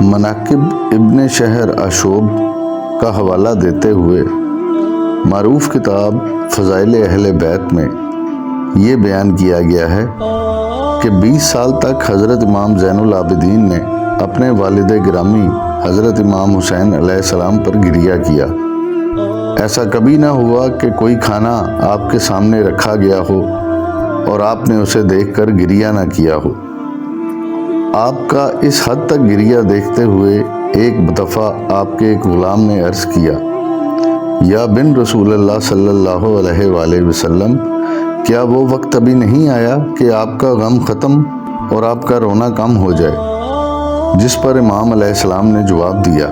مناقب ابن شہر اشوب کا حوالہ دیتے ہوئے معروف کتاب فضائل اہل بیت میں یہ بیان کیا گیا ہے کہ 20 سال تک حضرت امام زین العابدین نے اپنے والد گرامی حضرت امام حسین علیہ السلام پر گریہ کیا۔ ایسا کبھی نہ ہوا کہ کوئی کھانا آپ کے سامنے رکھا گیا ہو اور آپ نے اسے دیکھ کر گریہ نہ کیا ہو۔ آپ کا اس حد تک گریہ دیکھتے ہوئے ایک دفعہ آپ کے ایک غلام نے عرض کیا، یا بن رسول اللہ صلی اللہ علیہ وآلہ وسلم، کیا وہ وقت ابھی نہیں آیا کہ آپ کا غم ختم اور آپ کا رونا کم ہو جائے؟ جس پر امام علیہ السلام نے جواب دیا،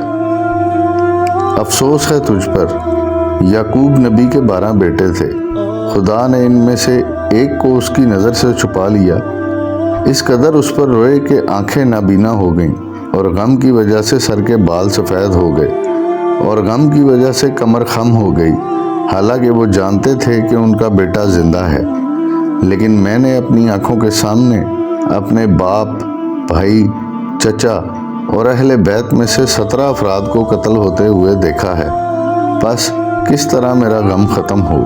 افسوس ہے تجھ پر، یعقوب نبی کے 12 بیٹے تھے، خدا نے ان میں سے ایک کو اس کی نظر سے چھپا لیا، اس قدر اس پر روئے کہ آنکھیں نابینا ہو گئیں، اور غم کی وجہ سے سر کے بال سفید ہو گئے، اور غم کی وجہ سے کمر خم ہو گئی، حالانکہ وہ جانتے تھے کہ ان کا بیٹا زندہ ہے۔ لیکن میں نے اپنی آنکھوں کے سامنے اپنے باپ، بھائی، چچا اور اہل بیت میں سے 17 افراد کو قتل ہوتے ہوئے دیکھا ہے، بس کس طرح میرا غم ختم ہو؟